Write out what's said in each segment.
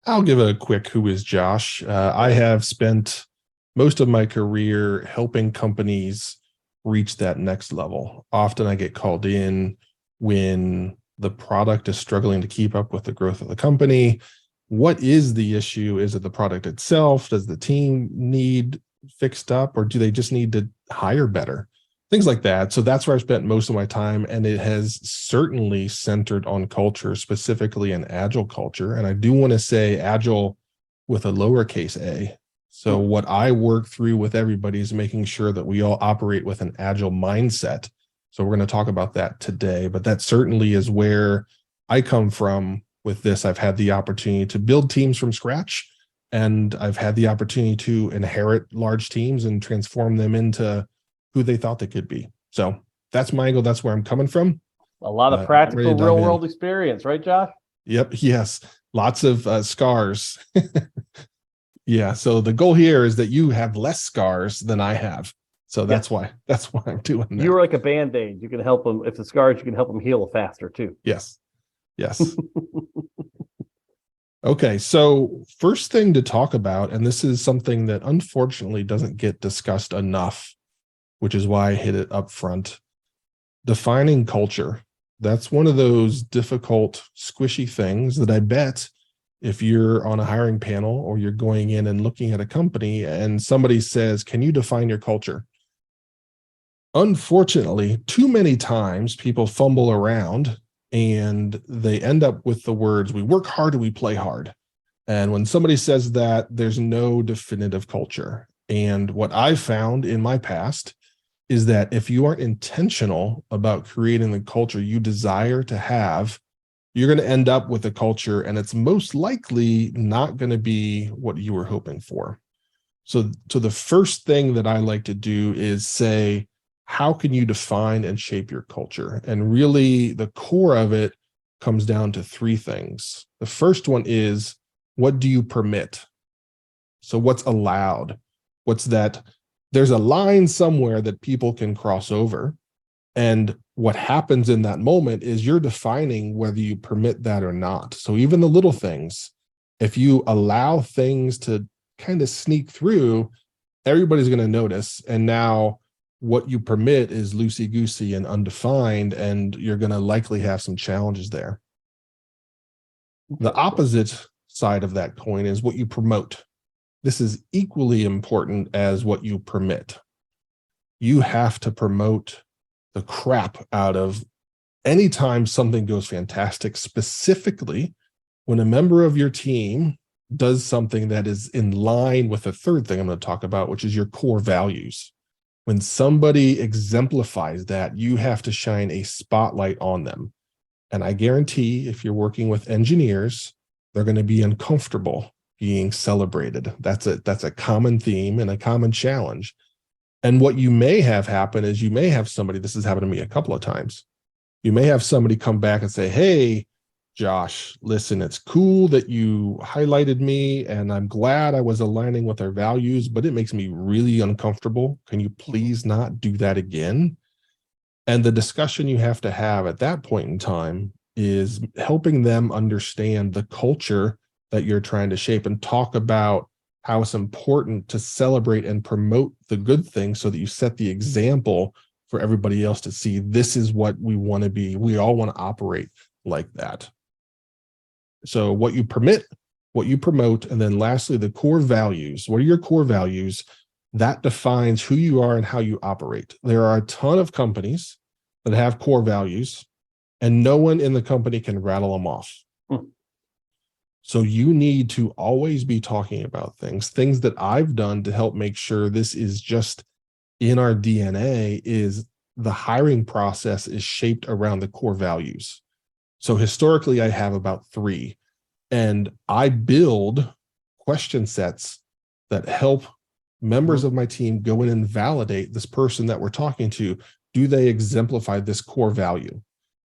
I'll give a quick who is Josh. I have spent most of my career helping companies reach that next level. Often I get called in when the product is struggling to keep up with the growth of the company. What is the issue? Is it the product itself? Does the team need fixed up, or do they just need to hire better? Things like that. So that's where I've spent most of my time. And it has certainly centered on culture, specifically an agile culture. And I do want to say agile with a lowercase a. So what I work through with everybody is making sure that we all operate with an agile mindset. So we're going to talk about that today, but that certainly is where I come from with this. I've had the opportunity to build teams from scratch, and I've had the opportunity to inherit large teams and transform them into who they thought they could be. So that's my angle. That's where I'm coming from. A lot of practical real world experience, right, Josh? Yep. Yes. Lots of scars. Yeah. So the goal here is that you have less scars than I have. So that's why I'm doing that. You're like a Band-Aid. You can help them. If the scars, you can help them heal faster too. Yes. Yes. Okay. So first thing to talk about, and this is something that unfortunately doesn't get discussed enough, which is why I hit it up front. Defining culture. That's one of those difficult, squishy things that I bet if you're on a hiring panel or you're going in and looking at a company and somebody says, can you define your culture? Unfortunately, too many times people fumble around and they end up with the words, we work hard and we play hard. And when somebody says that, there's no definitive culture. And what I've found in my past is that if you aren't intentional about creating the culture you desire to have, you're going to end up with a culture, and it's most likely not going to be what you were hoping for. So the first thing that I like to do is say, how can you define and shape your culture? And really the core of it comes down to three things. The first one is, what do you permit? So what's allowed? What's that? There's a line somewhere that people can cross over. And what happens in that moment is you're defining whether you permit that or not. So even the little things, if you allow things to kind of sneak through, everybody's going to notice. And now what you permit is loosey-goosey and undefined, and you're going to likely have some challenges there. The opposite side of that coin is what you promote. This is equally important as what you permit. You have to promote the crap out of anytime something goes fantastic, specifically when a member of your team does something that is in line with the third thing I'm going to talk about, which is your core values. When somebody exemplifies that, you have to shine a spotlight on them. And I guarantee if you're working with engineers, they're going to be uncomfortable being celebrated. That's a common theme and a common challenge. And what you may have happen is you may have somebody, this has happened to me a couple of times. You may have somebody come back and say, hey, Josh, listen, it's cool that you highlighted me and I'm glad I was aligning with our values, but it makes me really uncomfortable. Can you please not do that again? And the discussion you have to have at that point in time is helping them understand the culture that you're trying to shape and talk about how it's important to celebrate and promote the good things so that you set the example for everybody else to see. This is what we want to be. We all want to operate like that. So what you permit, what you promote, and then lastly, the core values. What are your core values? That defines who you are and how you operate. There are a ton of companies that have core values, and no one in the company can rattle them off. So you need to always be talking about things that I've done to help make sure this is just in our DNA, is the hiring process is shaped around the core values. So historically, I have about 3, and I build question sets that help members of my team go in and validate this person that we're talking to. Do they exemplify this core value?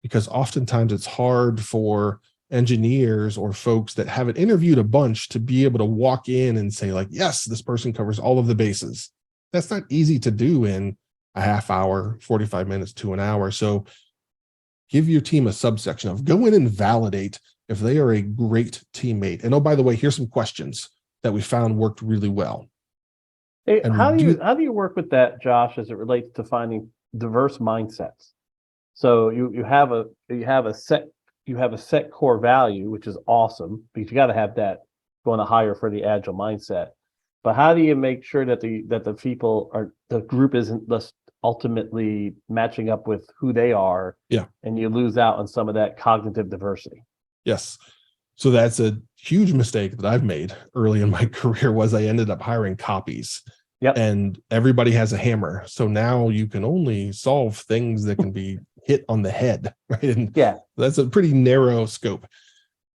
Because oftentimes it's hard for engineers or folks that haven't interviewed a bunch to be able to walk in and say like, yes, this person covers all of the bases. That's not easy to do in a half hour, 45 minutes to an hour. So give your team a subsection of go in and validate if they are a great teammate, and oh, by the way, here's some questions that we found worked really well. Hey, And how do you work with that, Josh, as it relates to finding diverse mindsets? So you have a set core value, which is awesome because you got to have that going to hire for the agile mindset. But how do you make sure that the group isn't just ultimately matching up with who they are? Yeah. And you lose out on some of that cognitive diversity. Yes. So that's a huge mistake that I've made early in my career was I ended up hiring copies. Yep. And everybody has a hammer. So now you can only solve things that can be hit on the head, right? And yeah, that's a pretty narrow scope.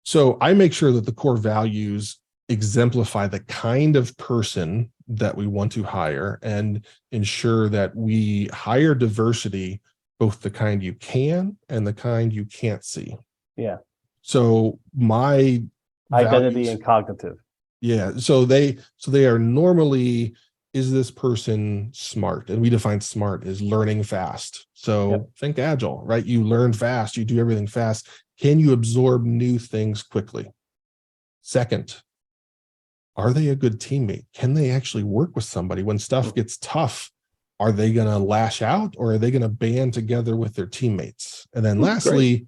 So I make sure that the core values exemplify the kind of person that we want to hire and ensure that we hire diversity, both the kind you can and the kind you can't see. Yeah. So my identity values, and cognitive. yeah. So they are normally, is this person smart? And we define smart as learning fast. So think agile, right? You learn fast, you do everything fast. Can you absorb new things quickly? Second, are they a good teammate? Can they actually work with somebody when stuff gets tough? Are they going to lash out or are they going to band together with their teammates? And then lastly,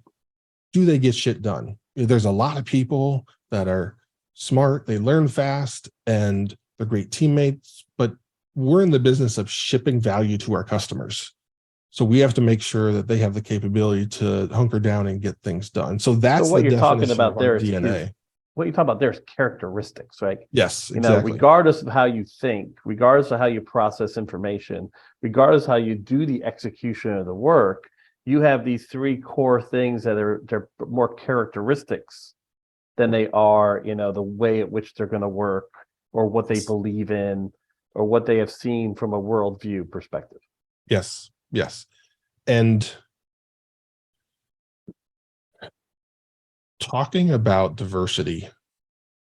do they get shit done? There's a lot of people that are smart, they learn fast, and they're great teammates, but we're in the business of shipping value to our customers. So we have to make sure that they have the capability to hunker down and get things done. So that's what the you're talking definition about of our there DNA. What you're talking about there is characteristics, right? Yes, You exactly. know, regardless of how you think, regardless of how you process information, regardless of how you do the execution of the work, you have these three core things that they're more characteristics than they are, you know, the way at which they're going to work or what they believe in or what they have seen from a worldview perspective. Yes, yes. And talking about diversity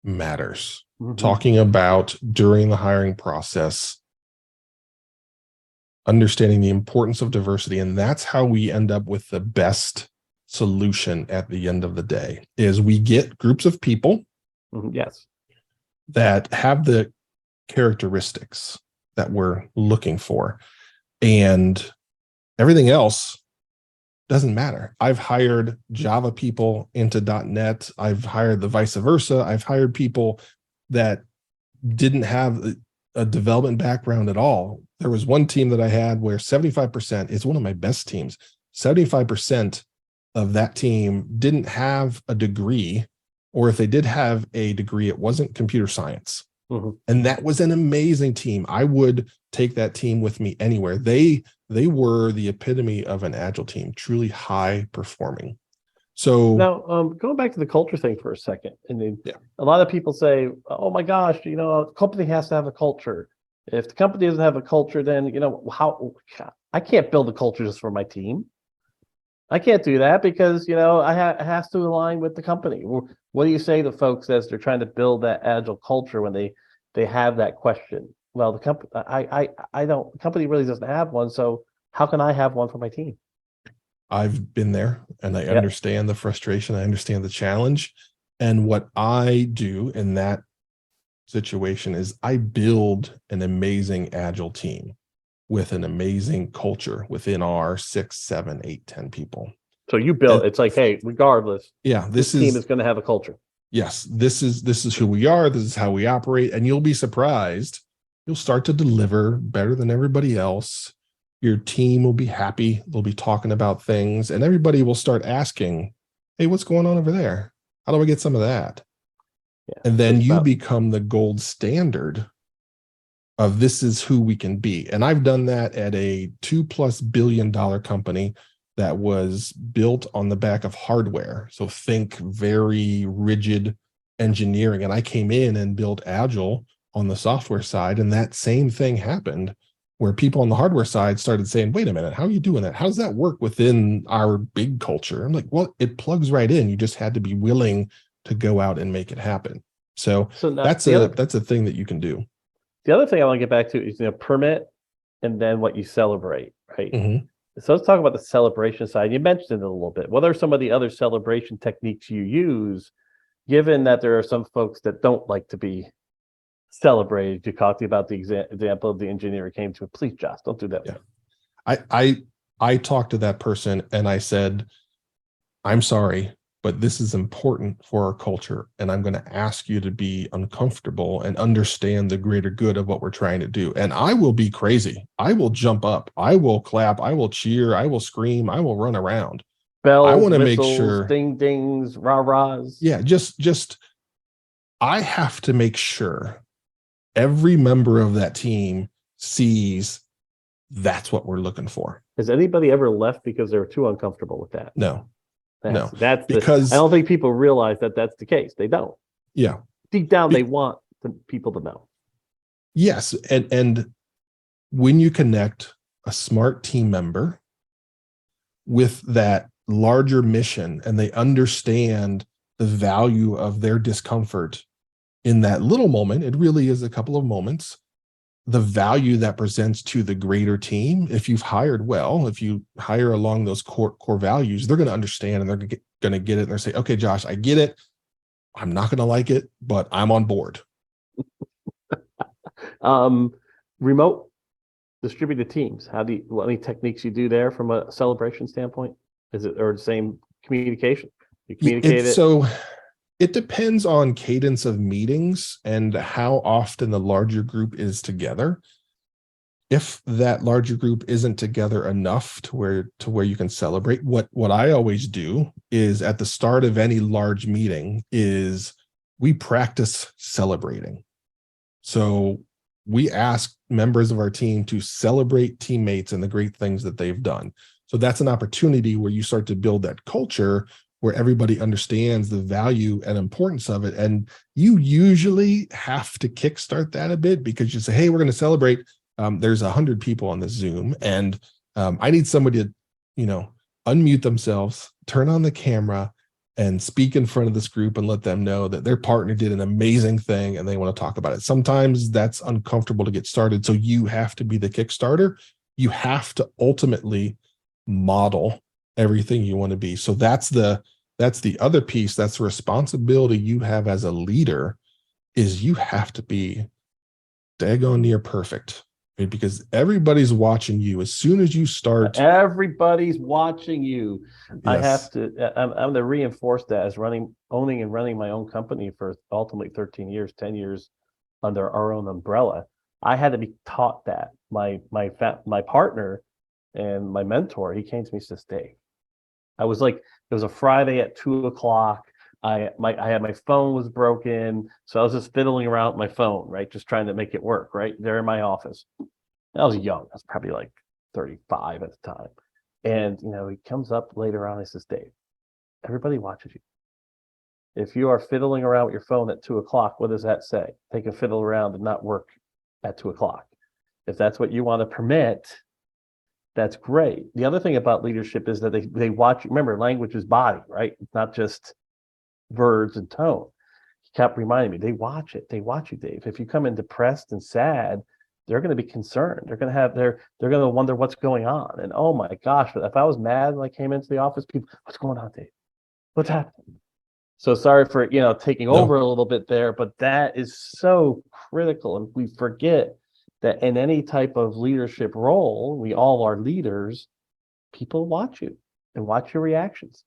matters. Mm-hmm. Talking about during the hiring process, understanding the importance of diversity. And that's how we end up with the best solution at the end of the day is we get groups of people yes, that have the characteristics that we're looking for. And everything else doesn't matter. I've hired Java people into .NET. I've hired the vice versa. I've hired people that didn't have a development background at all. There was one team that I had where 75%, is one of my best teams, 75% of that team didn't have a degree, or if they did have a degree, it wasn't computer science. Mm-hmm. And that was an amazing team. I would take that team with me anywhere. They were the epitome of an agile team, truly high performing. So now, going back to the culture thing for a second, and then a lot of people say, "Oh my gosh, you know, a company has to have a culture. If the company doesn't have a culture, then you know how I can't build a culture just for my team. I can't do that because you know it has to align with the company." What do you say to folks as they're trying to build that agile culture when they have that question? Well, the company, I don't. The company really doesn't have one, so how can I have one for my team? I've been there and I understand the frustration. I understand the challenge. And what I do in that situation is I build an amazing agile team with an amazing culture within our 6, 7, 8, 10 people. So you build, it's like, hey, regardless, this team is going to have a culture. Yes, this is who we are. This is how we operate. And you'll be surprised. You'll start to deliver better than everybody else. Your team will be happy. They'll be talking about things and everybody will start asking, hey, what's going on over there? How do I get some of that? Yeah, and then you become the gold standard of this is who we can be. And I've done that at a $2+ billion company that was built on the back of hardware. So think very rigid engineering. And I came in and built Agile on the software side. And that same thing happened where people on the hardware side started saying, wait a minute, how are you doing that? How does that work within our big culture? I'm like, well, it plugs right in. You just had to be willing to go out and make it happen. So that's a thing that you can do. The other thing I want to get back to is, you know, permit and then what you celebrate, right? Mm-hmm. So let's talk about the celebration side. You mentioned it a little bit. What are some of the other celebration techniques you use, given that there are some folks that don't like to be celebrated? You talked about the example of the engineer who came to me. Please, Josh, don't do that. Yeah. I talked to that person and I said, I'm sorry, but this is important for our culture. And I'm going to ask you to be uncomfortable and understand the greater good of what we're trying to do. And I will be crazy. I will jump up. I will clap. I will cheer. I will scream. I will run around. I Bells, want to make whistles, sure. ding dings, rah-rahs. Yeah, just I have to make sure every member of that team sees that's what we're looking for. Has anybody ever left because they were too uncomfortable with that? No, no, That's because I don't think people realize that that's the case. They don't. yeah, Deep down, they want the people to know. yes, and when you connect a smart team member with that larger mission and they understand the value of their discomfort in that little moment, it really is a couple of moments, the value that presents to the greater team. If you've hired well, if you hire along those core values, they're going to understand and they're going to get it. And they're say, okay, Josh, I get it. I'm not going to like it, but I'm on board. Remote distributed teams. Any techniques you do there from a celebration standpoint? Is it or the same communication? You communicate it. So it depends on cadence of meetings and how often the larger group is together. If that larger group isn't together enough to where you can celebrate, what I always do is at the start of any large meeting is we practice celebrating. So we ask members of our team to celebrate teammates and the great things that they've done. So that's an opportunity where you start to build that culture where everybody understands the value and importance of it. And you usually have to kickstart that a bit because you say, hey, we're going to celebrate. There's 100 people on this Zoom and I need somebody to, unmute themselves, turn on the camera and speak in front of this group and let them know that their partner did an amazing thing and they want to talk about it. Sometimes that's uncomfortable to get started. So you have to be the Kickstarter. You have to ultimately model everything you want to be. So that's the other piece. That's the responsibility you have as a leader is you have to be daggone near perfect, right? Because everybody's watching you. As soon as you start, everybody's watching you. Yes. I have to. I'm going to reinforce that as owning and running my own company for ultimately 13 years, 10 years under our own umbrella. I had to be taught that. My partner and my mentor, he came to me and says, Dave, I was like, it was a Friday at 2:00. I had my phone was broken. So I was just fiddling around with my phone, right? Just trying to make it work, right? There in my office. I was young. I was probably like 35 at the time. And, he comes up later on and says, Dave, everybody watches you. If you are fiddling around with your phone at 2:00, what does that say? They can fiddle around and not work at 2:00. If that's what you want to permit, that's great. The other thing about leadership is that they watch. Remember, language is body, right? It's not just words and tone. He kept reminding me, they watch it. They watch you, Dave. If you come in depressed and sad, they're going to be concerned. They're going to wonder what's going on. And oh my gosh, if I was mad when I came into the office, people, what's going on, Dave? What's happening? So sorry for taking over a little bit there, but that is so critical, and we forget that in any type of leadership role, we all are leaders. People watch you and watch your reactions.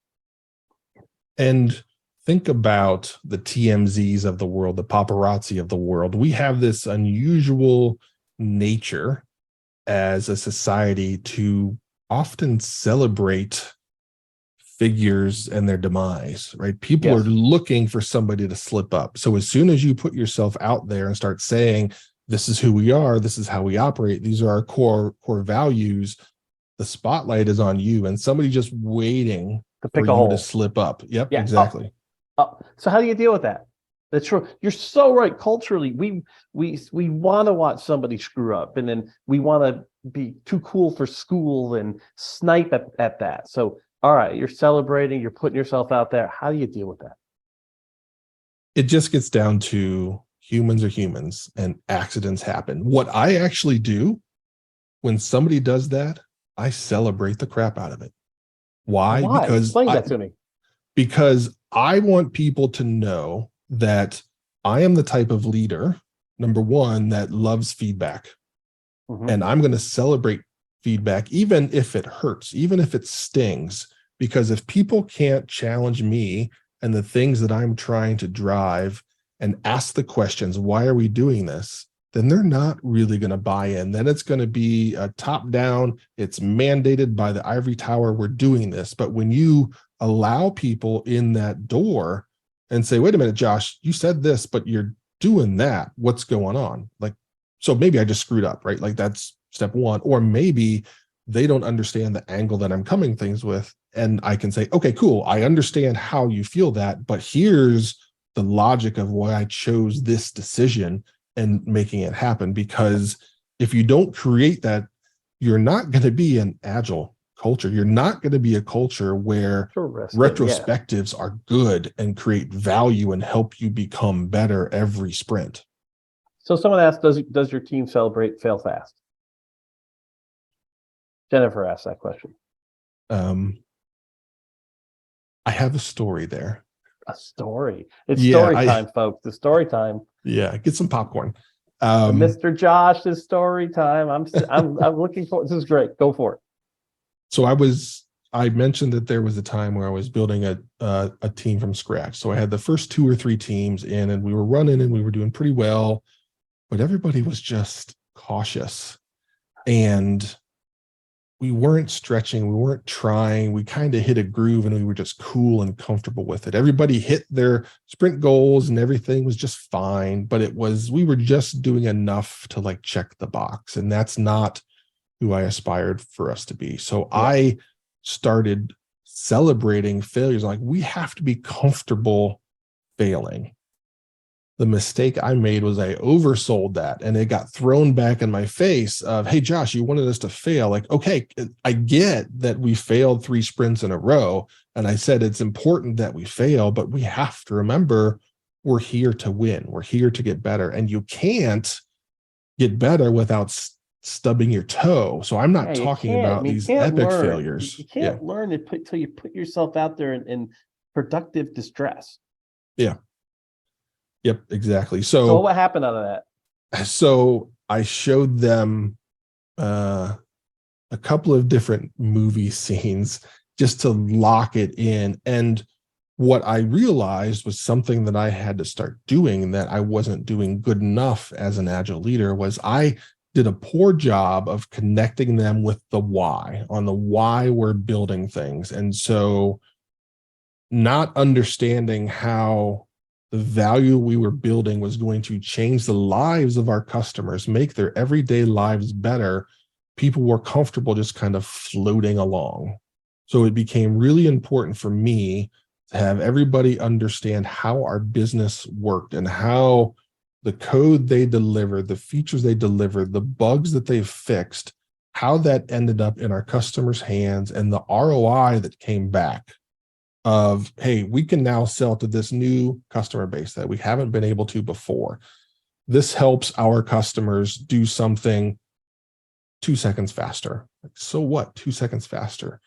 And think about the TMZs of the world, the paparazzi of the world. We have this unusual nature as a society to often celebrate figures and their demise, right? People are looking for somebody to slip up. So as soon as you put yourself out there and start saying, this is who we are, this is how we operate, these are our core values, the spotlight is on you and somebody just waiting to pick for a you hole. to slip up. Yep, exactly. So how do you deal with that? That's true. You're so right. Culturally, we want to watch somebody screw up, and then we want to be too cool for school and snipe at that. So, all right, you're celebrating, you're putting yourself out there. How do you deal with that? It just gets down to humans are humans and accidents happen. What I actually do when somebody does that, I celebrate the crap out of it. Why? Why? Explain that to me. Because I want people to know that I am the type of leader, number one, that loves feedback. And I'm going to celebrate feedback, even if it hurts, even if it stings, because if people can't challenge me and the things that I'm trying to drive and ask the questions, why are we doing this? Then they're not really going to buy in. Then it's going to be a top down. It's mandated by the ivory tower. We're doing this. But when you allow people in that door and say, wait a minute, Josh, you said this, but you're doing that. What's going on? Like, so maybe I just screwed up, right? Like that's step one. Or maybe they don't understand the angle that I'm coming things with. And I can say, okay, cool. I understand how you feel that, but here's the logic of why I chose this decision and making it happen. Because if you don't create that, you're not going to be an agile culture. You're not going to be a culture where retrospectives are good and create value and help you become better every sprint. So someone asked, does your team celebrate fail fast? Jennifer asked that question. I have a story there. A story. It's story time, folks. It's story time. Yeah, get some popcorn. Mr. Josh's story time. I'm looking forward. This is great. Go for it. So I mentioned that there was a time where I was building a team from scratch. So I had the first 2 or 3 teams in, and we were running and we were doing pretty well, but everybody was just cautious. And we weren't stretching, we weren't trying, we kind of hit a groove and we were just cool and comfortable with it. Everybody hit their sprint goals and everything was just fine, but we were just doing enough to like check the box. And that's not who I aspired for us to be. So I started celebrating failures. Like, we have to be comfortable failing. The mistake I made was I oversold that, and it got thrown back in my face of, hey, Josh, you wanted us to fail. Like, okay, I get that we failed 3 sprints in a row. And I said, it's important that we fail, but we have to remember we're here to win. We're here to get better. And you can't get better without stubbing your toe. So I'm not talking about these epic failures. You can't learn it until you put yourself out there in productive distress. Yeah. Yep, exactly. So what happened out of that? So I showed them a couple of different movie scenes just to lock it in. And what I realized was something that I had to start doing that I wasn't doing good enough as an agile leader was I did a poor job of connecting them with the why, on the why we're building things. And so not understanding how the value we were building was going to change the lives of our customers, make their everyday lives better, people were comfortable just kind of floating along. So it became really important for me to have everybody understand how our business worked and how the code they delivered, the features they delivered, the bugs that they fixed, how that ended up in our customers' hands, and the ROI that came back of, hey, we can now sell to this new customer base that we haven't been able to before. This helps our customers do something 2 seconds faster. Like, so what? 2 seconds faster.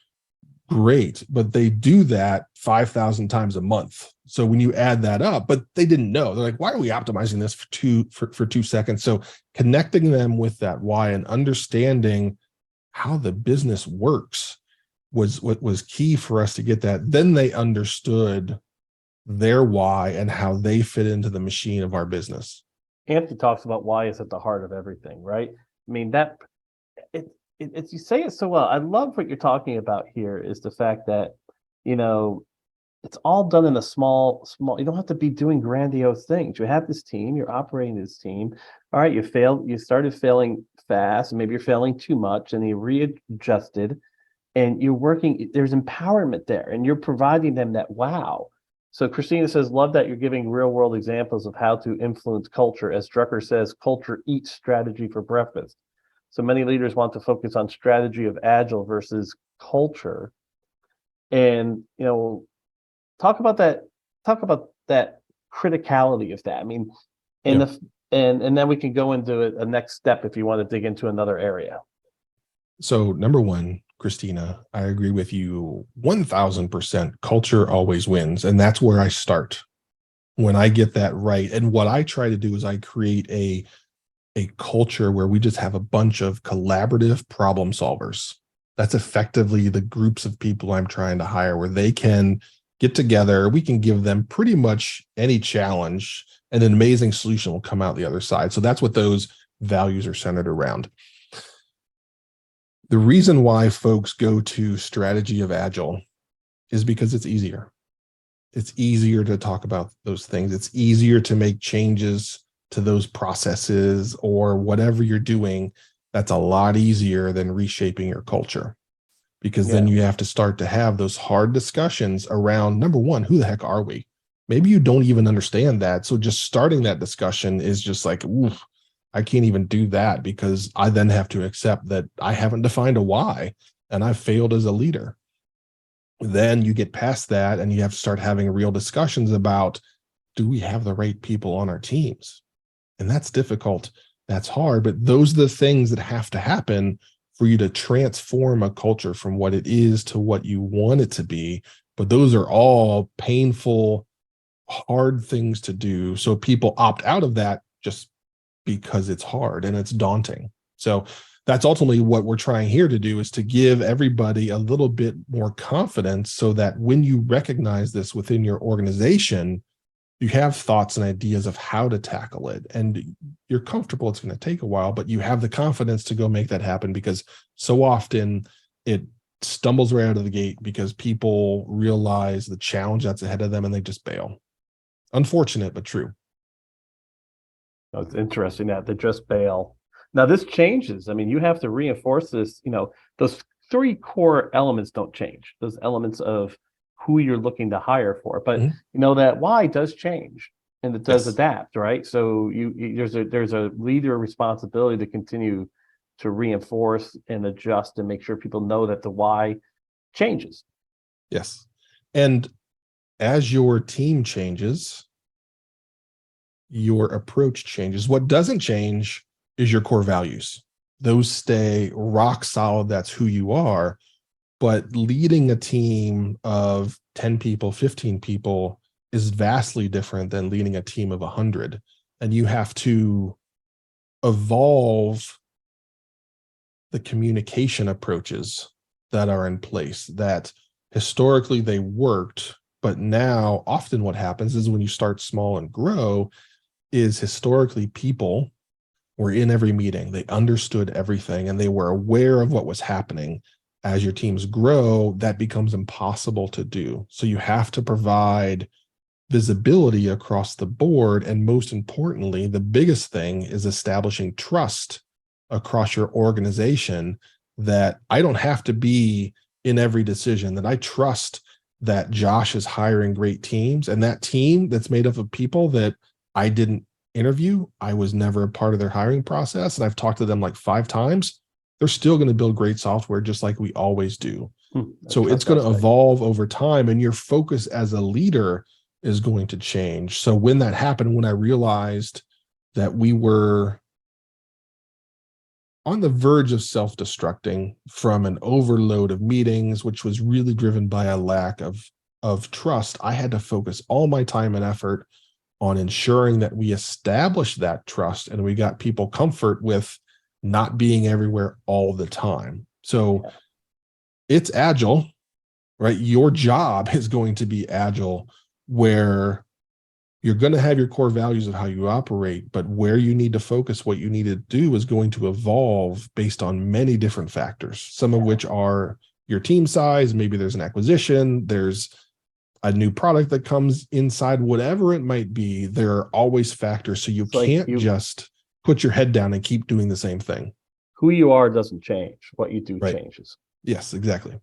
Great. But they do that 5,000 times a month. So when you add that up, but they didn't know. They're like, why are we optimizing this for 2 seconds? So connecting them with that why and understanding how the business works was what was key for us to get that. Then they understood their why and how they fit into the machine of our business. Anthony talks about why is at the heart of everything, right? I mean, that it's you say it so well. I love what you're talking about here is the fact that, it's all done in a small, you don't have to be doing grandiose things. You have this team, you're operating this team. All right, you started failing fast, maybe you're failing too much, and you readjusted. And you're working, there's empowerment there, and you're providing them that wow. So Christina says, love that you're giving real world examples of how to influence culture. As Drucker says, culture eats strategy for breakfast. So many leaders want to focus on strategy of agile versus culture. And, talk about that criticality of that. I mean, and then we can go into a next step if you want to dig into another area. So number one, Christina. I agree with you 1000%. Culture always wins. And that's where I start when I get that right. And what I try to do is I create a culture where we just have a bunch of collaborative problem solvers. That's effectively the groups of people I'm trying to hire, where they can get together. We can give them pretty much any challenge, and an amazing solution will come out the other side. So that's what those values are centered around. The reason why folks go to strategy of Agile is because it's easier. It's easier to talk about those things. It's easier to make changes to those processes or whatever you're doing. That's a lot easier than reshaping your culture, because then you have to start to have those hard discussions around, number one, who the heck are we? Maybe you don't even understand that. So just starting that discussion is just like, oof, I can't even do that, because I then have to accept that I haven't defined a why and I failed as a leader. Then you get past that and you have to start having real discussions about, do we have the right people on our teams? And that's difficult. That's hard, but those are the things that have to happen for you to transform a culture from what it is to what you want it to be. But those are all painful, hard things to do. So people opt out of that just because it's hard and it's daunting. So that's ultimately what we're trying here to do, is to give everybody a little bit more confidence, so that when you recognize this within your organization, you have thoughts and ideas of how to tackle it, and you're comfortable it's going to take a while, but you have the confidence to go make that happen, because so often it stumbles right out of the gate because people realize the challenge that's ahead of them and they just bail. Unfortunate, but true. Oh, it's interesting that they just bail. Now this changes. I mean, you have to reinforce this. Those three core elements don't change. Those elements of who you're looking to hire for, but that why does change and it does adapt, right? So there's a leader responsibility to continue to reinforce and adjust and make sure people know that the why changes. Yes. And as your team changes, your approach changes. What doesn't change is your core values. Those stay rock solid. That's who you are. But leading a team of 10 people, 15 people is vastly different than leading a team of 100. And you have to evolve the communication approaches that are in place, that historically they worked, but now often what happens is when you start small and grow, is historically people were in every meeting, they understood everything, and they were aware of what was happening. As your teams grow, that becomes impossible to do. So you have to provide visibility across the board. And most importantly, the biggest thing is establishing trust across your organization, that I don't have to be in every decision, that I trust that Josh is hiring great teams, and that team that's made up of people that I didn't interview, I was never a part of their hiring process, and I've talked to them like 5 times, they're still going to build great software just like we always do. So it's going to evolve over time, and your focus as a leader is going to change. So when that happened, when I realized that we were on the verge of self-destructing from an overload of meetings, which was really driven by a lack of trust, I had to focus all my time and effort on ensuring that we established that trust and we got people comfort with not being everywhere all the time. So it's agile, right? Your job is going to be agile, where you're going to have your core values of how you operate, but where you need to focus, what you need to do is going to evolve based on many different factors, some of which are your team size. Maybe there's an acquisition, there's a new product that comes inside, whatever it might be. There are always factors. So you can't just put your head down and keep doing the same thing. Who you are doesn't change. What you do changes. Yes, exactly.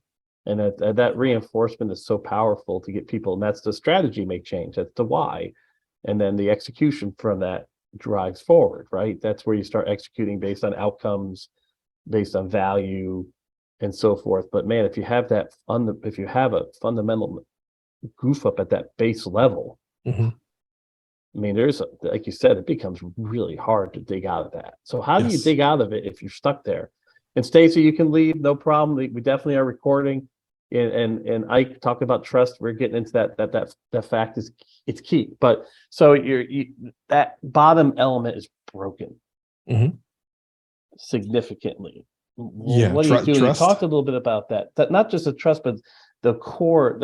And that reinforcement is so powerful to get people, and that's the strategy may change. That's the why. And then the execution from that drives forward, right? That's where you start executing based on outcomes, based on value, and so forth. But man, if you have if you have a fundamental goof up at that base level, I mean, like you said, it becomes really hard to dig out of that. So how do you dig out of it if you're stuck there? And Stacy, you can leave, no problem. We definitely are recording. And Ike talking about trust. We're getting into that fact is it's key. But so that bottom element is broken significantly. Yeah, What do you do? You trust. talked a little bit about that. That not just the trust, but the core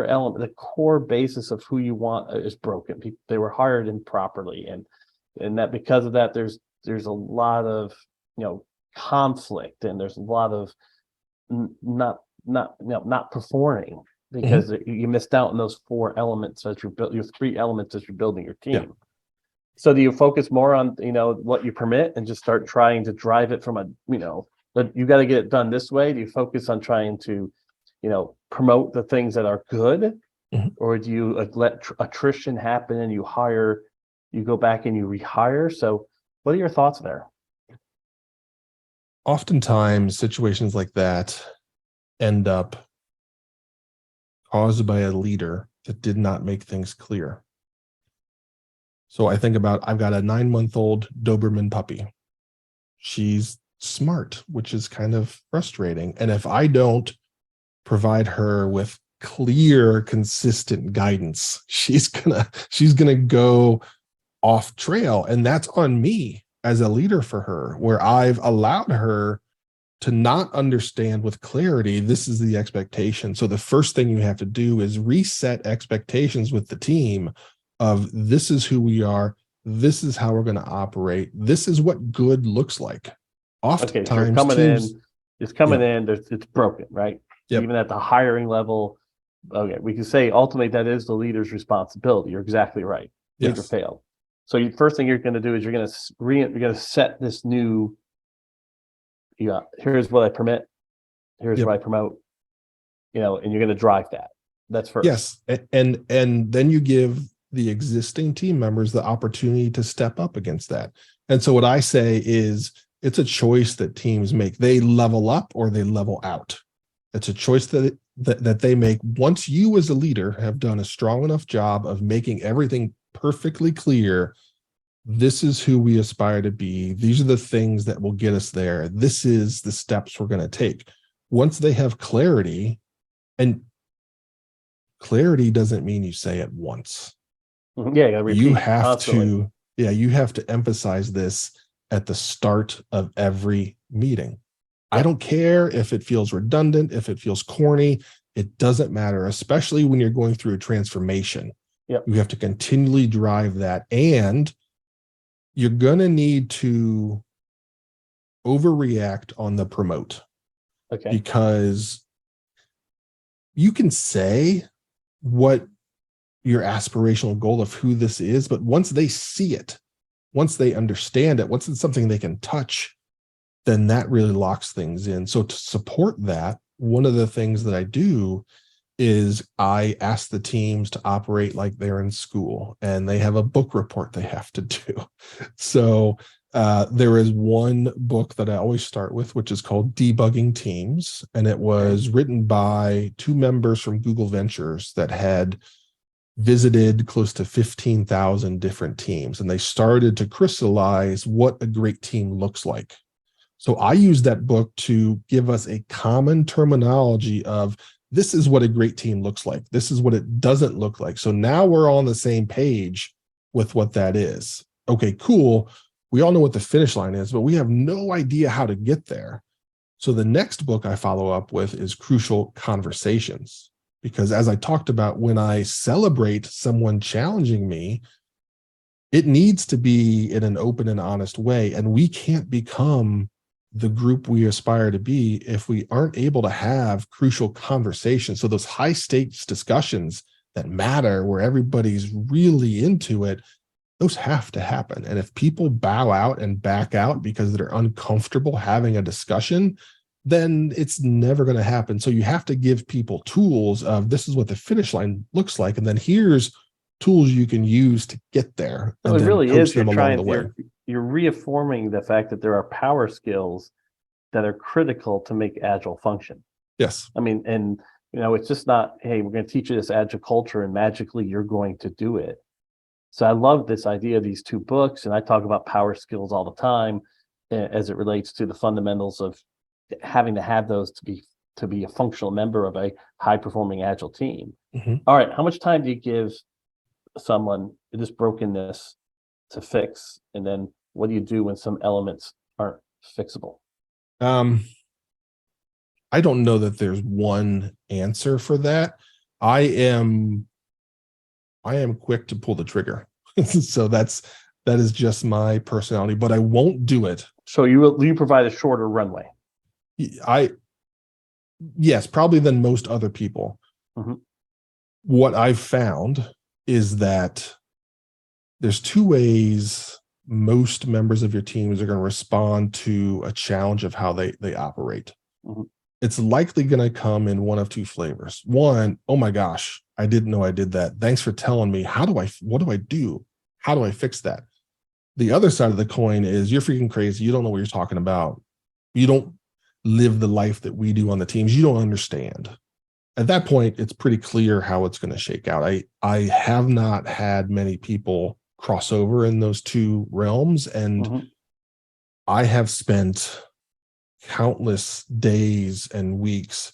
element, the core basis of who you want is broken. They were hired improperly, and that because of that, there's a lot of conflict, and there's a lot of not performing because you missed out on those four elements as you built your three elements as you're building your team. Yeah. So do you focus more on what you permit and just start trying to drive it from a you got to get it done this way? Do you focus on trying to promote the things that are good, or do you let attrition happen and you go back and you rehire? So what are your thoughts there? Oftentimes situations like that end up caused by a leader that did not make things clear. So I think about, I've got a 9-month-old Doberman puppy. She's smart, which is kind of frustrating. And if I don't provide her with clear, consistent guidance, she's gonna go off trail. And that's on me as a leader for her, where I've allowed her to not understand with clarity, this is the expectation. So the first thing you have to do is reset expectations with the team of this is who we are. This is how we're going to operate. This is what good looks like. Oftentimes, okay, so it's coming in, it's broken, right? Yep. Even at the hiring level. Okay, we can say ultimately that is the leader's responsibility. You're exactly right. Leader failed. So first thing you're going to do is you're going to set this new. Here's what I permit. Here's what I promote. And you're going to drive that. That's first. Yes, and then you give the existing team members the opportunity to step up against that. And so what I say is it's a choice that teams make. They level up or they level out. It's a choice that they make once you as a leader have done a strong enough job of making everything perfectly clear. This is who we aspire to be. These are the things that will get us there. This is the steps we're going to take. Once they have clarity, and clarity doesn't mean you say it once. Yeah, you have constantly. you have to emphasize this at the start of every meeting. I don't care if it feels redundant, if it feels corny, it doesn't matter, especially when you're going through a transformation. You have to continually drive that, and you're going to need to overreact on the promote. Okay. Because you can say what your aspirational goal of who this is, but once they see it, once they understand it, once it's something they can touch, then that really locks things in. So to support that, one of the things that I do is I ask the teams to operate like they're in school and they have a book report they have to do. So there is one book that I always start with, which is called Debugging Teams. And it was written by 2 members from Google Ventures that had visited close to 15,000 different teams. And they started to crystallize what a great team looks like. So I use that book to give us a common terminology of this is what a great team looks like. This is what it doesn't look like. So now we're on the same page with what that is. Okay, cool. We all know what the finish line is, but we have no idea how to get there. So the next book I follow up with is Crucial Conversations, because as I talked about, when I celebrate someone challenging me, it needs to be in an open and honest way. And we can't become the group we aspire to be if we aren't able to have crucial conversations. So those high stakes discussions that matter, where everybody's really into it, those have to happen. And if people bow out and back out because they're uncomfortable having a discussion, then it's never going to happen. So you have to give people tools of this is what the finish line looks like. And then here's tools you can use to get there. So and it really is, you're reaffirming the fact that there are power skills that are critical to make Agile function. Yes. I mean, and it's just not, hey, we're going to teach you this Agile culture and magically you're going to do it. So I love this idea of these 2 books, and I talk about power skills all the time as it relates to the fundamentals of having to have those to be a functional member of a high performing agile team. Mhm. All right, how much time do you give someone this brokenness to fix, and then what do you do when some elements aren't fixable? I don't know that there's one answer for that. I am quick to pull the trigger. So that is just my personality, but I won't do it. So you provide a shorter runway. Yes, probably than most other people. Mhm. What I've found is that there's two ways most members of your teams are going to respond to a challenge of how they operate. Mhm. It's likely going to come in one of two flavors. One, oh my gosh, I didn't know I did that. Thanks for telling me. What do I do? How do I fix that? The other side of the coin is you're freaking crazy. You don't know what you're talking about. You don't live the life that we do on the teams. You don't understand. At that point, it's pretty clear how it's going to shake out. I have not had many people cross over in those two realms, and Mhm. I have spent countless days and weeks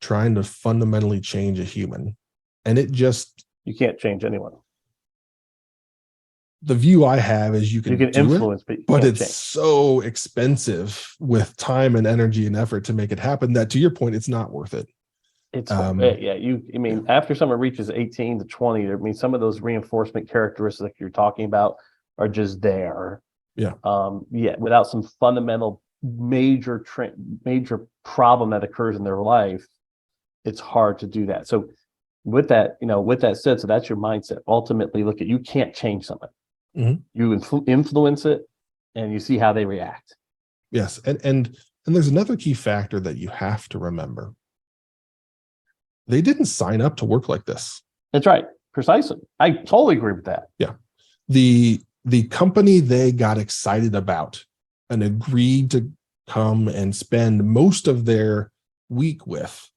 trying to fundamentally change a human. And You can't change anyone. the view I have is you You can can do it, influence, but you but can't it's change. so expensive with time and energy and effort to make it happen that, to your point, it's not worth it. It's Yeah. I mean, after someone reaches 18 to 20, I mean, some of those reinforcement characteristics you're talking about are just there. Yeah. Without some fundamental major problem that occurs in their life, it's hard to do that. So with that said, so that's your mindset. Ultimately, look, you can't change someone. Mhm. You influence it, and you see how they react. Yes. And there's another key factor that you have to remember. They didn't sign up to work like this. That's right. Precisely. I totally agree with that. Yeah. The company they got excited about and agreed to come and spend most of their week with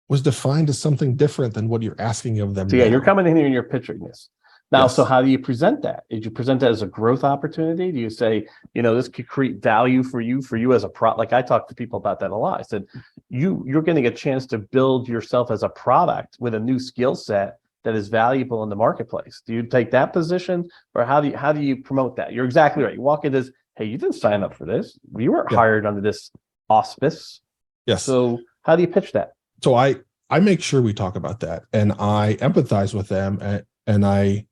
was defined as something different than what you're asking of them So yeah, now. you're coming in here and you're picturing this. Now, Yes. so how do you present that? Did you present that as a growth opportunity? Do you say, this could create value for you as a like I talk to people about that a lot. I said, you're getting a chance to build yourself as a product with a new skill set that is valuable in the marketplace. Do you take that position, or how do you promote that? You're exactly right. You walk into this, hey, you didn't sign up for this. You weren't hired under this auspice. Yes. So how do you pitch that? So I make sure we talk about that, and I empathize with them, and I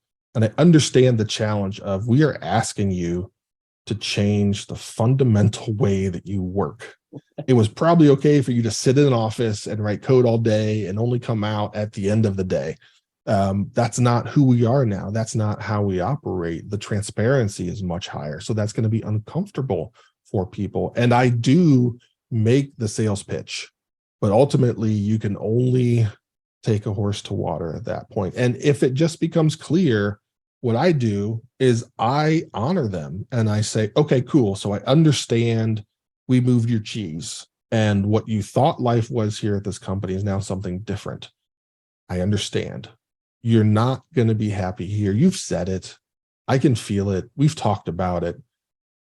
understand the challenge of, we are asking you to change the fundamental way that you work. It was probably okay for you to sit in an office and write code all day and only come out at the end of the day. That's not who we are now. That's not how we operate. The transparency is much higher. So that's going to be uncomfortable for people. And I do make the sales pitch, but ultimately you can only take a horse to water at that point. And if it just becomes clear, what I do is I honor them and I say, okay, cool. So I understand we moved your cheese, and what you thought life was here at this company is now something different. I understand. You're not going to be happy here. You've said it. I can feel it. We've talked about it.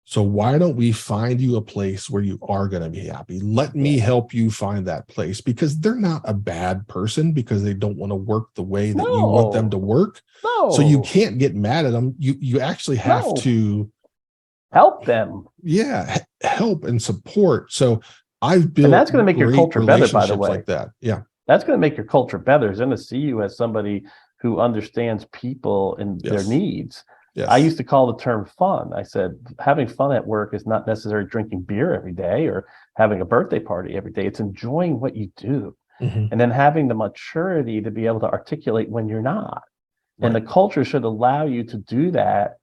So why don't we find you a place where you are going to be happy? Let me help you find that place, because they're not a bad person because they don't want to work the way that you want them to work. No. So you can't get mad at them. You actually have to help them. Yeah, help and support. So I've built, and that's going to make your culture better, by the way. Like that. Yeah. That's going to make your culture better. It's going to see you as somebody who understands people and their needs. Yes. I used to call the term fun. I said, having fun at work is not necessarily drinking beer every day or having a birthday party every day. It's enjoying what you do. Mm-hmm. And then having the maturity to be able to articulate when you're not. Right. And the culture should allow you to do that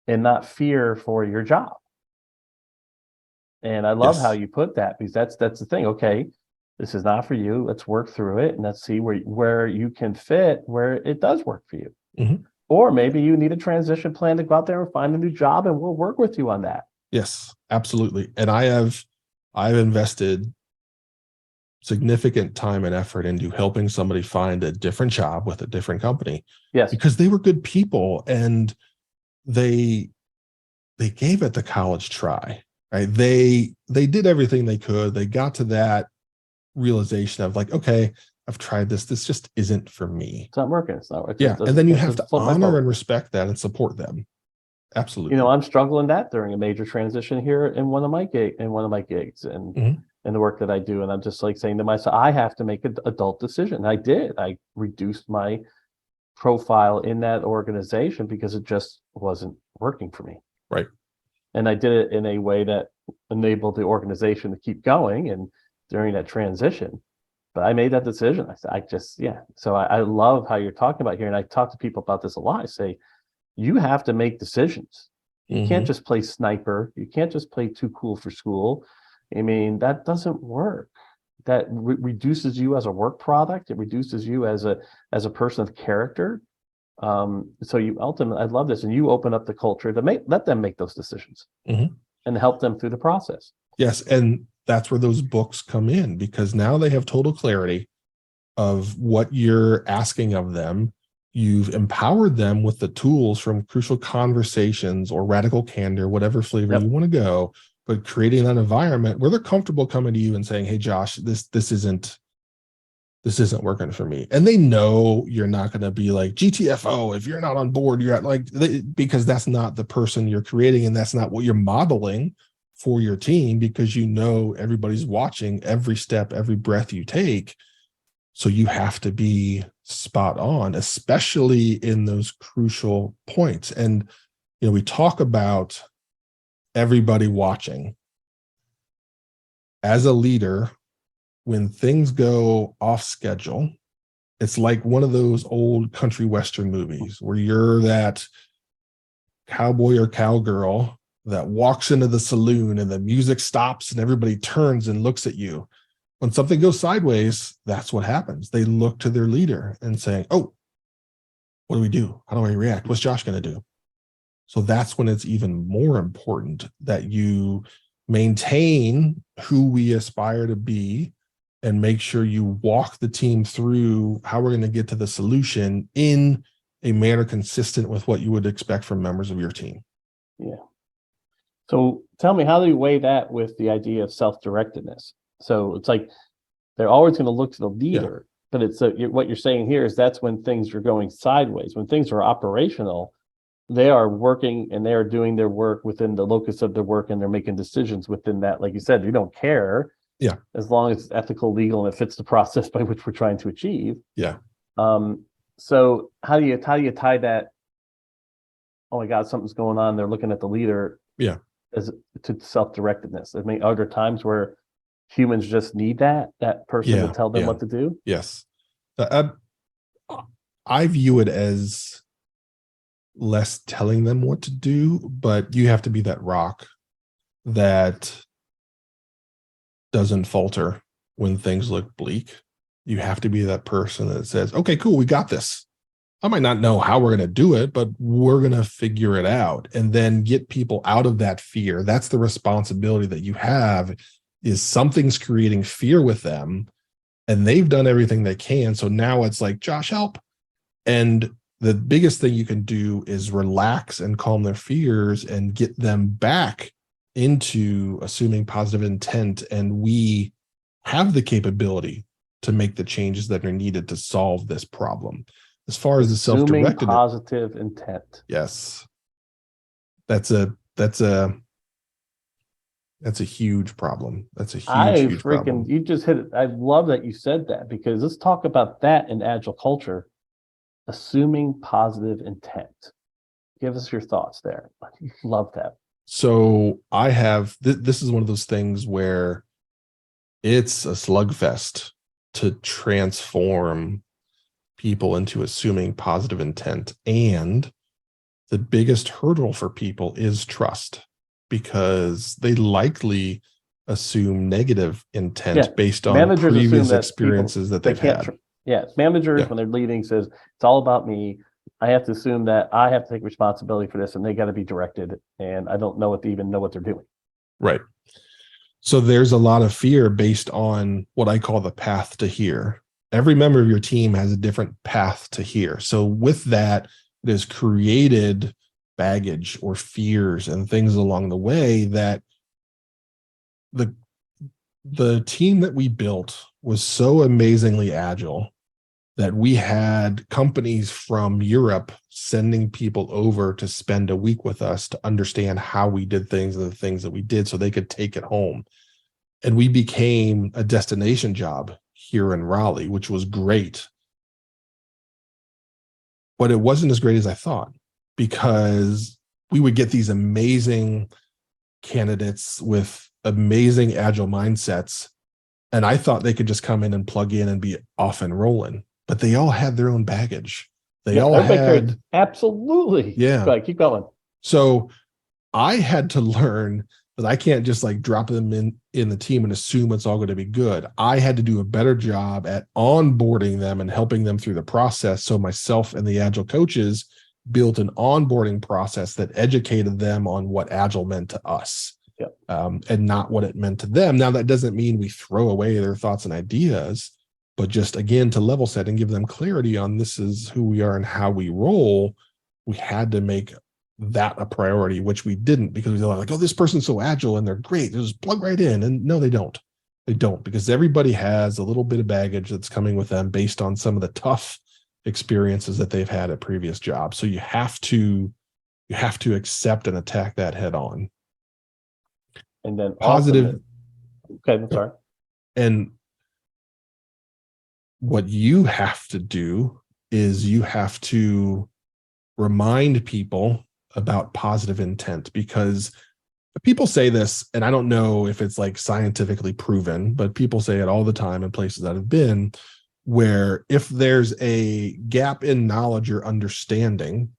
and not fear for your job. And I love how you put that, because that's the thing. Okay, this is not for you. Let's work through it and let's see where you can fit, where it does work for you. Mm-hmm. Or maybe you need a transition plan to go out there and find a new job, and we'll work with you on that. Yes, absolutely. And I've invested significant time and effort into helping somebody find a different job with a different company. Yes. Because they were good people and they gave it the college try. right? They did everything they could. They got to that realization of like, okay, I've tried this. This just isn't for me. It's not working. It's not. Yeah. And then you have to float my honor boat. and respect that and support them. Absolutely. I'm struggling that during a major transition here in one of my gigs and Mhm. the work that I do. And I'm just like saying to myself, I have to make an adult decision. I did. I reduced my profile in that organization because it just wasn't working for me. Right. And I did it in a way that enabled the organization to keep going and during that transition. But I made that decision. I just, yeah. So I love how you're talking about here. And I talk to people about this a lot. I say, you have to make decisions. You can't just play sniper. You can't just play too cool for school. I mean, that doesn't work. That reduces you as a work product. It reduces you as a person of character. So you ultimately, I love this, and you open up the culture to let them make those decisions and help them through the process. Yes, and that's where those books come in, because now they have total clarity of what you're asking of them. You've empowered them with the tools from Crucial Conversations or Radical Candor, whatever flavor you want to go, but creating that environment where they're comfortable coming to you and saying, hey, Josh, this isn't working for me. And they know you're not going to be like GTFO. If you're not on board, you're at like, because that's not the person you're creating. And that's not what you're modeling for your team, because you know everybody's watching every step, every breath you take. So you have to be spot on, especially in those crucial points. And, we talk about everybody watching. As a leader, when things go off schedule, it's like one of those old country western movies where you're that cowboy or cowgirl that walks into the saloon and the music stops and everybody turns and looks at you. When something goes sideways, that's what happens. They look to their leader and saying, oh, what do we do? How do I react? What's Josh going to do? So that's when it's even more important that you maintain who we aspire to be and make sure you walk the team through how we're going to get to the solution in a manner consistent with what you would expect from members of your team. Yeah. So tell me, how do you weigh that with the idea of self-directedness? So it's like they're always going to look to the leader, but it's what you're saying here is that's when things are going sideways. When things are operational, they are working and they are doing their work within the locus of their work, and they're making decisions within that. Like you said, you don't care. Yeah. As long as it's ethical, legal, and it fits the process by which we're trying to achieve. Yeah. So how do you tie that? Oh my God, something's going on. They're looking at the leader. Yeah. As to self-directedness. I mean, are there times where humans just need that person to tell them what to do? Yes. I view it as less telling them what to do, but you have to be that rock that doesn't falter when things look bleak. You have to be that person that says, okay, cool, we got this. I might not know how we're going to do it, but we're going to figure it out, and then get people out of that fear. That's the responsibility that you have, is something's creating fear with them and they've done everything they can. So now it's like, Josh, help. And the biggest thing you can do is relax and calm their fears and get them back into assuming positive intent. And we have the capability to make the changes that are needed to solve this problem. As far as the self-directed positive intent. Yes. That's a huge problem. That's a huge problem. You just hit it. I love that you said that, because let's talk about that in Agile culture. Assuming positive intent. Give us your thoughts there. I love that. So I have, this is one of those things where it's a slugfest to transform people into assuming positive intent. And the biggest hurdle for people is trust, because they likely assume negative intent based on managers previous experiences that they've had. Managers, when they're leading, says it's all about me. I have to assume that I have to take responsibility for this, and they got to be directed, and I don't know even know what they're doing. Right. So there's a lot of fear based on what I call the path to here. Every member of your team has a different path to here. So with that, it has created baggage or fears and things along the way that the the team that we built was so amazingly agile that we had companies from Europe sending people over to spend a week with us to understand how we did things and the things that we did so they could take it home. And we became a destination job here in Raleigh, which was great. But it wasn't as great as I thought, because we would get these amazing candidates with amazing agile mindsets. And I thought they could just come in and plug in and be off and rolling, but they all had their own baggage. They all had, absolutely. yeah. Go ahead, keep going. So I had to learn that I can't just like drop them in the team and assume it's all going to be good. I had to do a better job at onboarding them and helping them through the process. So myself and the Agile coaches built an onboarding process that educated them on what Agile meant to us, and not what it meant to them. Now, that doesn't mean we throw away their thoughts and ideas, but just, again, to level set and give them clarity on this is who we are and how we roll. We had to make that a priority, which we didn't, because we were like, oh, this person's so agile and they're great, they just plug right in. And no, they don't. They don't, because everybody has a little bit of baggage that's coming with them based on some of the tough experiences that they've had at previous jobs. So you have to accept and attack that head on. And then Positive. Okay, I'm sorry. And what you have to do is you have to remind people about positive intent, because people say this, and I don't know if it's like scientifically proven, but people say it all the time in places that I've been, where if there's a gap in knowledge or understanding,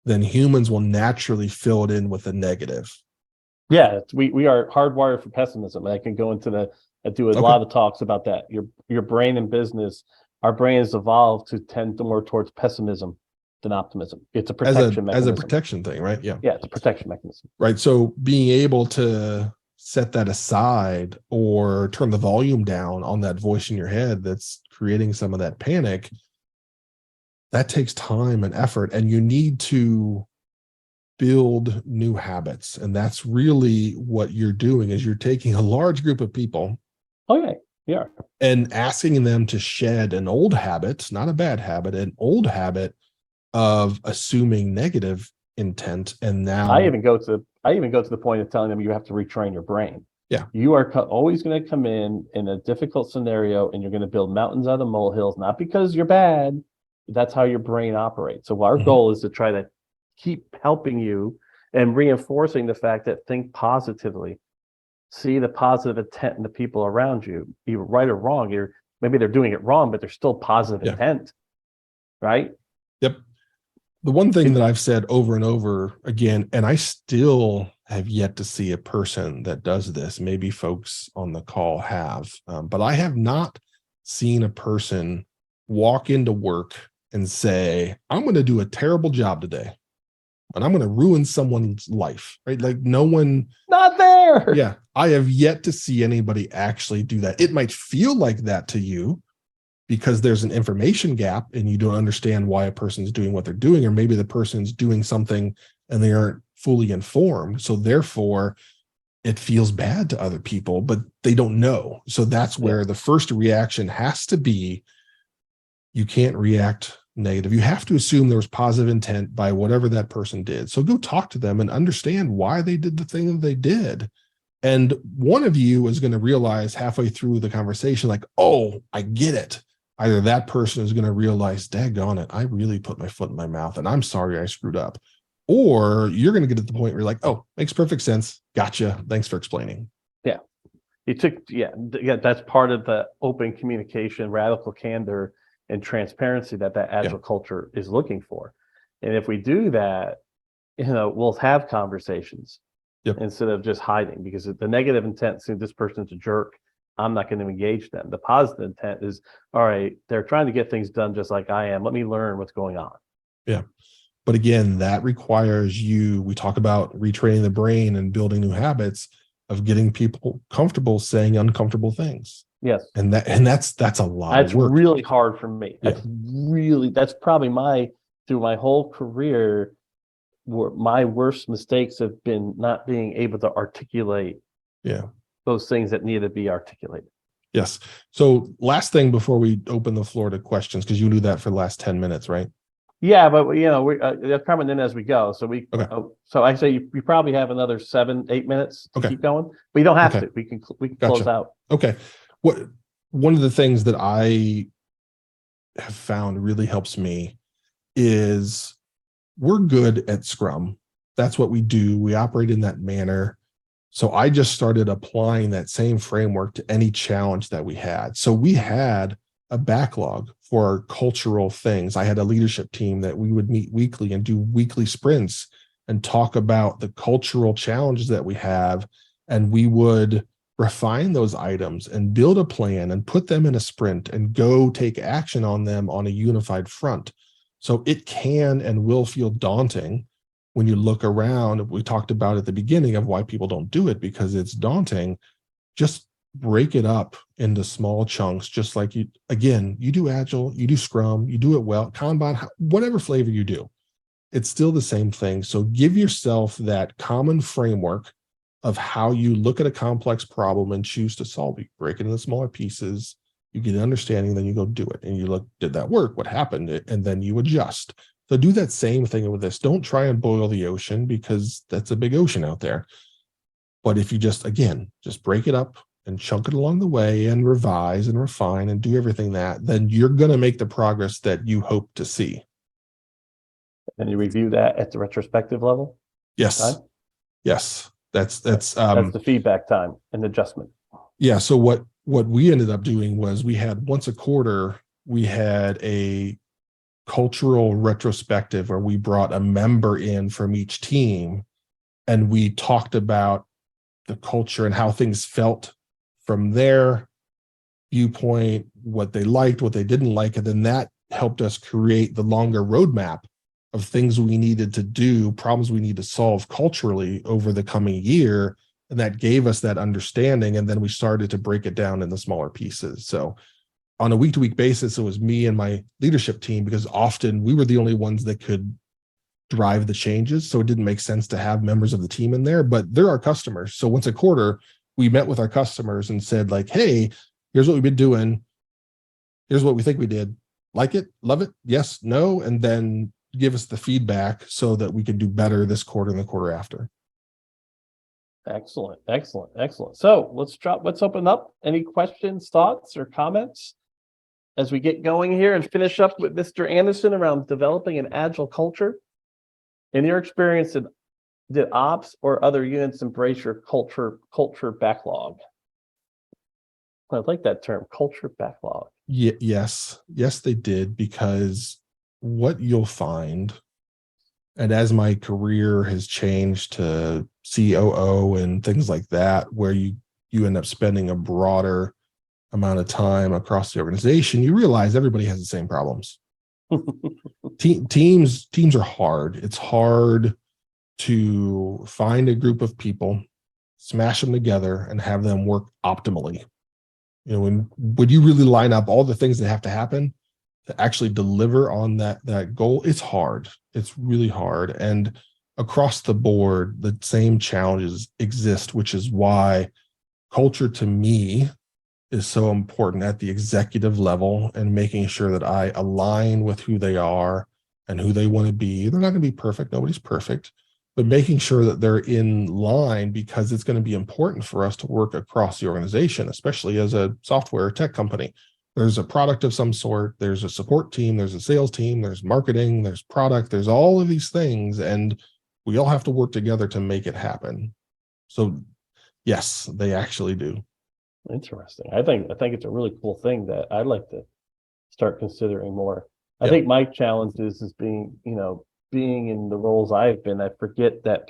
then humans will naturally fill it in with a negative. Yeah, we are hardwired for pessimism. I can go into I do a lot of talks about that. Your brain in business, our brain has evolved to tend more towards pessimism than optimism. It's a protection mechanism. As a protection thing, right? Yeah. Yeah, it's a protection mechanism. Right. So being able to set that aside or turn the volume down on that voice in your head that's creating some of that panic, that takes time and effort, and you need to build new habits. And that's really what you're doing, is you're taking a large group of people. Oh, yeah. Yeah. And asking them to shed an old habit, not a bad habit, an old habit of assuming negative intent. And now I even go to the point of telling them you have to retrain your brain. Yeah. You are always going to come in a difficult scenario, and you're going to build mountains out of molehills, not because you're bad. That's how your brain operates. So our goal is to try to keep helping you and reinforcing the fact that think positively, see the positive intent in the people around you, either right or wrong. Maybe they're doing it wrong, but they're still positive intent, right? Yep. The one thing that I've said over and over again, and I still have yet to see a person that does this, maybe folks on the call have, but I have not seen a person walk into work and say, I'm going to do a terrible job today, and I'm going to ruin someone's life, right? Like, no one. Not there. Yeah. I have yet to see anybody actually do that. It might feel like that to you because there's an information gap and you don't understand why a person's doing what they're doing, or maybe the person's doing something and they aren't fully informed. So therefore it feels bad to other people, but they don't know. So that's where the first reaction has to be, you can't react negative. You have to assume there was positive intent by whatever that person did. So go talk to them and understand why they did the thing that they did. And one of you is going to realize halfway through the conversation, like, oh, I get it. Either that person is going to realize, daggone it, I really put my foot in my mouth and I'm sorry I screwed up. Or you're going to get to the point where you're like, oh, makes perfect sense. Gotcha. Thanks for explaining. Yeah. That's part of the open communication, radical candor, and transparency that Agile culture is looking for. And if we do that, we'll have conversations instead of just hiding, because the negative intent is this person's a jerk, I'm not going to engage them. The positive intent is, all right, they're trying to get things done just like I am. Let me learn what's going on. Yeah. But again, that requires we talk about retraining the brain and building new habits of getting people comfortable saying uncomfortable things. Yes. And that's a lot of work. That's really hard for me. That's probably through my whole career, my worst mistakes have been not being able to articulate those things that need to be articulated. Yes. So last thing before we open the floor to questions, because you do that for the last 10 minutes, right? Yeah, but they're coming in as we go. So Okay. So I say you probably have another 7-8 minutes to Okay. keep going, but you don't have Okay. to. We can Gotcha. close out. Okay. One of the things that I have found really helps me is we're good at Scrum. That's what we do. We operate in that manner. So I just started applying that same framework to any challenge that we had. So we had a backlog for our cultural things. I had a leadership team that we would meet weekly and do weekly sprints and talk about the cultural challenges that we have. And we would refine those items and build a plan and put them in a sprint and go take action on them on a unified front. So it can and will feel daunting when you look around. We talked about at the beginning of why people don't do it, because it's daunting. Just break it up into small chunks, just like you do Agile, you do Scrum, you do it well, Kanban, whatever flavor you do, it's still the same thing. So give yourself that common framework of how you look at a complex problem and choose to solve it. Break it into smaller pieces, you get an understanding, then you go do it. And you look, did that work? What happened? And then you adjust. So do that same thing with this. Don't try and boil the ocean, because that's a big ocean out there. But if you just break it up and chunk it along the way and revise and refine and do everything then you're going to make the progress that you hope to see. And you review that at the retrospective level? Yes. Time? Yes. That's the feedback time and adjustment. Yeah. So what we ended up doing was we had once a quarter, we had a cultural retrospective where we brought a member in from each team and we talked about the culture and how things felt from their viewpoint, what they liked, what they didn't like. And then that helped us create the longer roadmap of things we needed to do, problems we need to solve culturally over the coming year. And that gave us that understanding. And then we started to break it down into smaller pieces. So on a week-to-week basis, it was me and my leadership team, because often we were the only ones that could drive the changes. So it didn't make sense to have members of the team in there, but they're our customers. So once a quarter, we met with our customers and said, like, hey, here's what we've been doing. Here's what we think we did. Like it, love it, yes, no, and then give us the feedback so that we can do better this quarter and the quarter after. Excellent, excellent, excellent. So let's open up any questions, thoughts, or comments as we get going here and finish up with Mr. Anderson around developing an agile culture. In your experience, did ops or other units embrace your culture backlog? I like that term, culture backlog. Yes, they did, because what you'll find, and as my career has changed to COO and things like that, where you end up spending a broader amount of time across the organization, you realize everybody has the same problems. Teams are hard. It's hard to find a group of people, smash them together, and have them work optimally. You know, when you really line up all the things that have to happen to actually deliver on that goal, it's hard. It's really hard. And across the board, the same challenges exist, which is why culture to me is so important at the executive level, and making sure that I align with who they are and who they want to be. They're not going to be perfect. Nobody's perfect, but making sure that they're in line, because it's going to be important for us to work across the organization, especially as a software tech company. There's a product of some sort, there's a support team, there's a sales team, there's marketing, there's product, there's all of these things, and we all have to work together to make it happen. So yes, they actually do. Interesting. I think it's a really cool thing that I'd like to start considering more. I think my challenge is being in the roles I've been, I forget that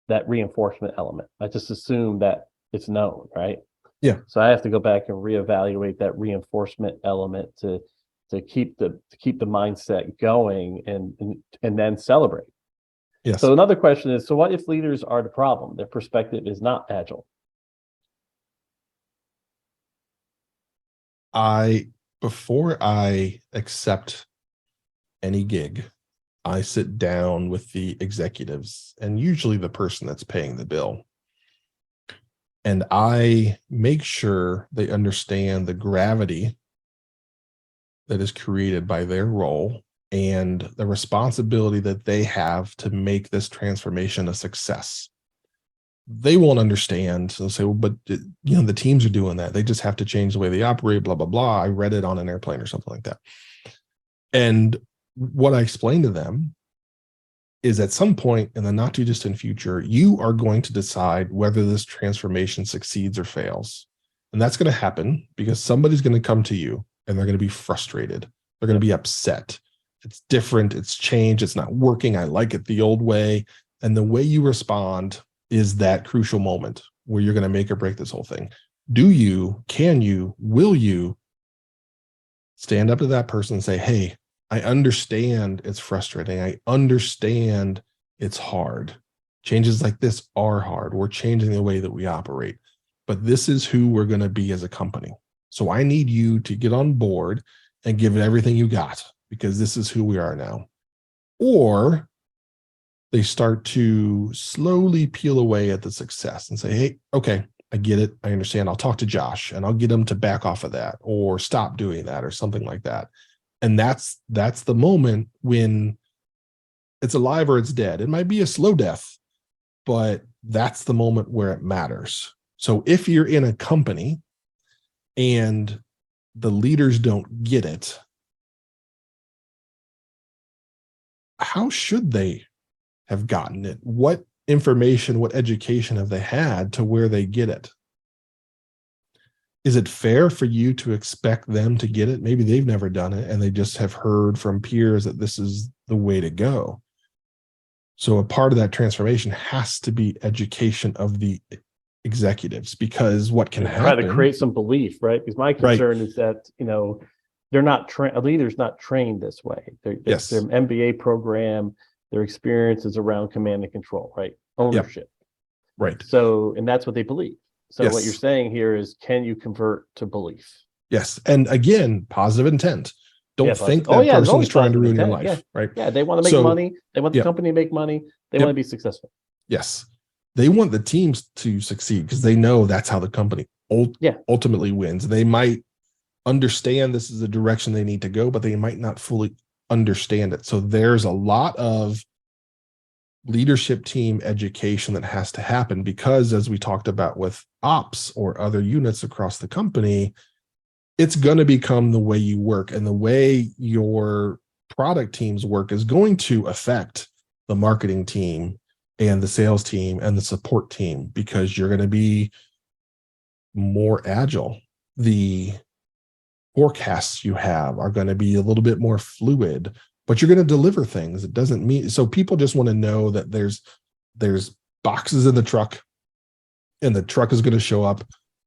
that reinforcement element. I just assume that it's known, right? Yeah. So I have to go back and reevaluate that reinforcement element to keep the mindset going and then celebrate. Yes. So another question is, so what if leaders are the problem? Their perspective is not agile. Before I accept any gig, I sit down with the executives and usually the person that's paying the bill. And I make sure they understand the gravity that is created by their role and the responsibility that they have to make this transformation a success. They won't understand. They'll say, well, but the teams are doing that. They just have to change the way they operate, blah, blah, blah. I read it on an airplane or something like that. And what I explain to them is at some point in the not too distant future, you are going to decide whether this transformation succeeds or fails. And that's going to happen because somebody's going to come to you and they're going to be frustrated. They're going to be upset. It's different. It's changed. It's not working. I like it the old way. And the way you respond is that crucial moment where you're going to make or break this whole thing. Do you, can you, will you stand up to that person and say, hey, I understand it's frustrating. I understand it's hard. Changes like this are hard. We're changing the way that we operate, but this is who we're going to be as a company. So I need you to get on board and give it everything you got because this is who we are now. Or they start to slowly peel away at the success and say, hey, okay, I get it. I understand. I'll talk to Josh and I'll get him to back off of that or stop doing that or something like that. And that's the moment when it's alive or it's dead. It might be a slow death, but that's the moment where it matters. So if you're in a company and the leaders don't get it, how should they have gotten it? What information, what education have they had to where they get it? Is it fair for you to expect them to get it? Maybe they've never done it and they just have heard from peers that this is the way to go. So a part of that transformation has to be education of the executives, because what can happen— try to create some belief, right? Because my concern is that, they're not trained, a leader's not trained this way. It's their MBA program, their experience is around command and control, right? Ownership. Right. So, and that's what they believe. So what you're saying here is, can you convert to belief? Yes. And again, positive intent. Don't think that person is trying to ruin your life, right? Yeah, they want to make money. They want the company to make money. They want to be successful. Yes. They want the teams to succeed because they know that's how the company ultimately wins. They might understand this is the direction they need to go, but they might not fully understand it. So there's a lot of leadership team education that has to happen because, as we talked about with ops or other units across the company, it's going to become the way you work, and the way your product teams work is going to affect the marketing team and the sales team and the support team, because you're going to be more agile. The forecasts you have are going to be a little bit more fluid, but you're going to deliver things. It doesn't mean— so people just want to know that there's boxes in the truck and the truck is going to show up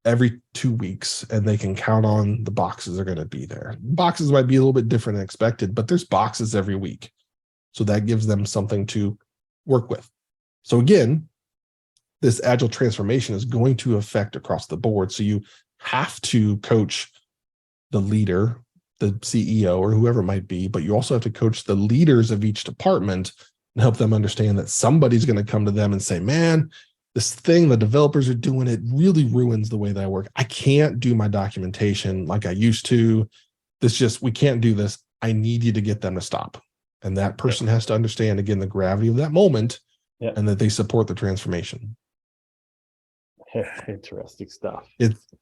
every 2 weeks and they can count on the boxes are going to be there. Boxes might be a little bit different than expected, but there's boxes every week. So that gives them something to work with. So again, this agile transformation is going to affect across the board. So you have to coach the leader, the CEO, or whoever it might be, but you also have to coach the leaders of each department and help them understand that somebody's going to come to them and say, man, this thing the developers are doing, it really ruins the way that I work. I can't do my documentation like I used to. We can't do this. I need you to get them to stop. And that person has to understand, again, the gravity of that moment and that they support the transformation. Interesting stuff.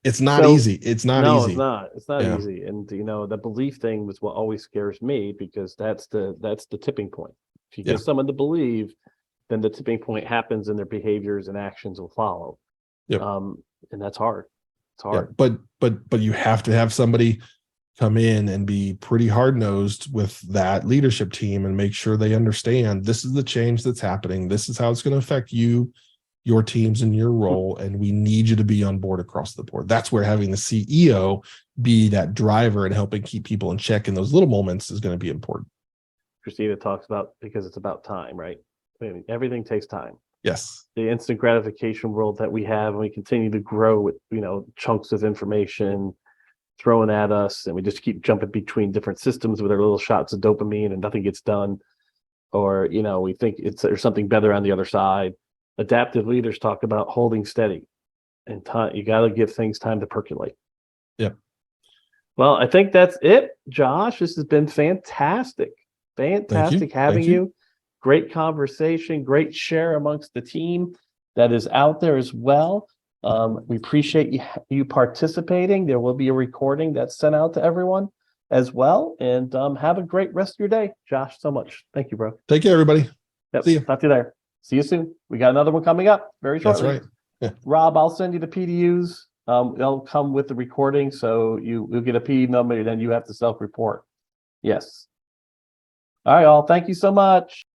It's not easy. It's not easy. It's not easy. And the belief thing was what always scares me, because that's the tipping point. If you get someone to believe, then the tipping point happens and their behaviors and actions will follow. And that's hard. It's hard. But you have to have somebody come in and be pretty hard-nosed with that leadership team and make sure they understand this is the change that's happening. This is how it's going to affect you, your teams, and your role, and we need you to be on board across the board. That's where having the CEO be that driver and helping keep people in check in those little moments is going to be important. Christina talks about, because it's about time, right? I mean, everything takes time. Yes. The instant gratification world that we have, and we continue to grow with, chunks of information thrown at us, and we just keep jumping between different systems with our little shots of dopamine and nothing gets done. Or, we think there's something better on the other side. Adaptive leaders talk about holding steady. And time, you got to give things time to percolate. Yep. Well, I think that's it, Josh. This has been fantastic. Fantastic having you. Great conversation, great share amongst the team that is out there as well. We appreciate you participating. There will be a recording that's sent out to everyone as well. And have a great rest of your day, Josh. So much. Thank you, bro. Take care, everybody. Yep. See you. Talk to you there. See you soon. We got another one coming up very shortly. That's right. Yeah. Rob, I'll send you the PDUs. They'll come with the recording, so you'll get a PD number, and then you have to self-report. Yes. All right, all. Thank you so much.